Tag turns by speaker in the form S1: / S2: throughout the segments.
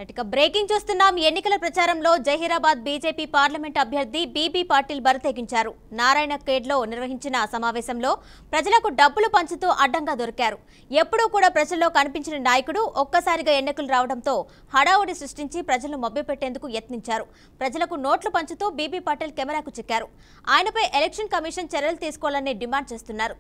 S1: ఇక బ్రేకింగ్ చూస్తున్నాం. ఎన్నికల ప్రచారంలో జహీరాబాద్ బీజేపీ పార్లమెంట్ అభ్యర్థి బీబీ పాటిల్ బరితెగించారు. నారాయణఖేడ్లో నిర్వహించిన సమావేశంలో ప్రజలకు డబ్బులు పంచుతూ అడ్డంగా దొరికారు. ఎప్పుడూ కూడా ప్రజల్లో కనిపించిన నాయకుడు ఒక్కసారిగా ఎన్నికలు రావడంతో హడావుడి సృష్టించి ప్రజలను మభ్యపెట్టేందుకు యత్నించారు. ప్రజలకు నోట్లు పంచుతూ బీబీ పాటిల్ కెమెరాకు చిక్కారు. ఆయనపై ఎలక్షన్ కమిషన్ చర్యలు తీసుకోవాలని డిమాండ్ చేస్తున్నారు.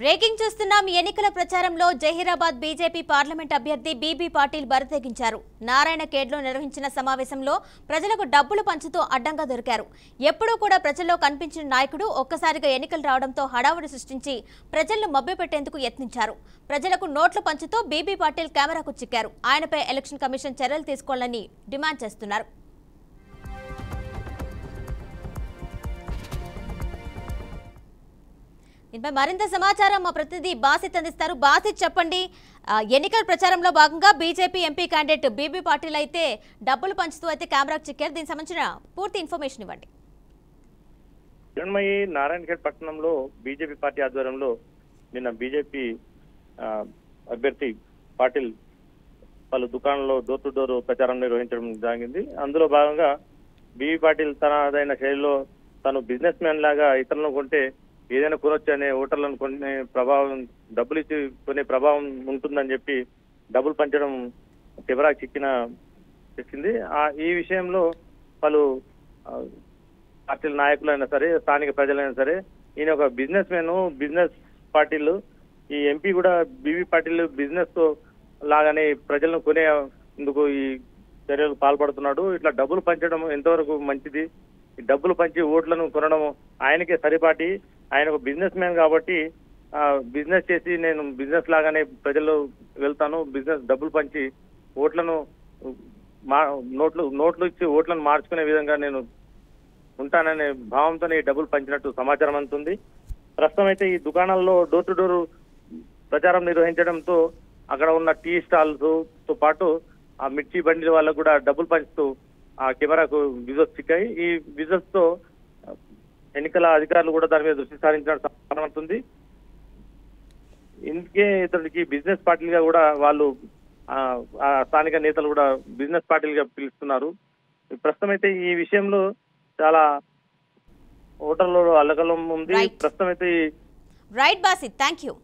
S1: బ్రేకింగ్ చూస్తున్నాం. ఎన్నికల ప్రచారంలో జహీరాబాద్ బీజేపీ పార్లమెంట్ అభ్యర్థి బీబీ పాటిల్ బరితెగించారు. నారాయణఖేడ్లో నిర్వహించిన సమావేశంలో ప్రజలకు డబ్బులు పంచుతూ అడ్డంగా దొరికారు. ఎప్పుడూ కూడా ప్రజల్లో కనిపించిన నాయకుడు ఒక్కసారిగా ఎన్నికలు రావడంతో హడావుడి సృష్టించి ప్రజలను మభ్యపెట్టేందుకు యత్నించారు. ప్రజలకు నోట్లు పంచుతూ బీబీ పాటిల్ కెమెరాకు చిక్కారు. ఆయనపై ఎలక్షన్ కమిషన్ చర్యలు తీసుకోవాలని డిమాండ్ చేస్తున్నారు. దీనిపై మరింత సమాచారం మా ప్రతినిధి బాసిత్ అందిస్తారు. బాసిత్, చెప్పండి. ఎన్నికల ప్రచారంలో భాగంగా BJP MP candidate BB Patil అయితే డబ్బులు పంచుతూ అయితే కెమెరాకు చిక్కారు. దీనికి సంబంధించిన పూర్తి ఇన్ఫర్మేషన్ ఇవ్వండి.
S2: కిరణ్మయి నారాయణఖేడ్ పట్టణంలో బీజేపీ పార్టీ ఆధ్వర్యంలో నిన్న బీజేపీ అభ్యర్థి పాటిల్ పలు దుకాణంలో డోర్ టు డోర్ ప్రచారం నిర్వహించడం జరిగింది. అందులో భాగంగా బీబీ పాటిల్ తనదైన శైలిలో తను బిజినెస్ మ్యాన్ లాగా ఇతరులను కొంటే ఏదైనా కొనొచ్చు అనే ఓటర్లను కొనే ప్రభావం, డబ్బులు ఇచ్చి కొనే ప్రభావం ఉంటుందని చెప్పి డబ్బులు పంచడం కెమెరాకి చిక్కింది. ఈ విషయంలో పలు పార్టీల నాయకులైనా సరే, స్థానిక ప్రజలైనా సరే, ఈయన ఒక బిజినెస్ మ్యాన్, బిజినెస్ పార్టీలు, ఈ ఎంపీ కూడా బీబీ పాటిల్ బిజినెస్ తో లాగానే ప్రజలను కొనేందుకు ఈ చర్యలు పాల్పడుతున్నాడు. ఇట్లా డబ్బులు పంచడం ఎంతవరకు మంచిది? ఈ డబ్బులు పంచి ఓట్లను కొనడం ఆయనకే సరిపాటి. ఆయన ఒక బిజినెస్ మ్యాన్ కాబట్టి బిజినెస్ చేసి నేను బిజినెస్ లాగానే ప్రజల్లో వెళ్తాను, బిజినెస్ డబ్బులు పంచి ఓట్లను నోట్లు ఇచ్చి ఓట్లను మార్చుకునే విధంగా నేను ఉంటాననే భావంతోనే ఈ డబ్బులు పంచినట్టు సమాచారం అందుతుంది. ప్రస్తుతం అయితే ఈ దుకాణాల్లో డోర్ టు డోర్ ప్రచారం నిర్వహించడంతో అక్కడ ఉన్న టీ స్టాల్స్ తో పాటు ఆ మిర్చి బండిల వాళ్ళకు కూడా డబ్బులు పంచుతూ ఆ కెమెరాకు విజువల్స్ చిక్కాయి. ఈ విజువల్స్ తో ఎన్నికల అధికారులు కూడా దాని మీద దృష్టి సారించినట్టు సమాచారం అవుతుంది. ఇందుకే ఇతనికి బిజినెస్ పార్టీలుగా కూడా వాళ్ళు ఆ స్థానిక నేతలు కూడా బిజినెస్ పార్టీలుగా పిలుస్తున్నారు. ప్రస్తుతం అయితే ఈ విషయంలో చాలా ఓటర్లలో అల్లకల్లం ఉంది. ప్రస్తుతం అయితే
S1: రైట్ బాసిత్, థ్యాంక్ యూ.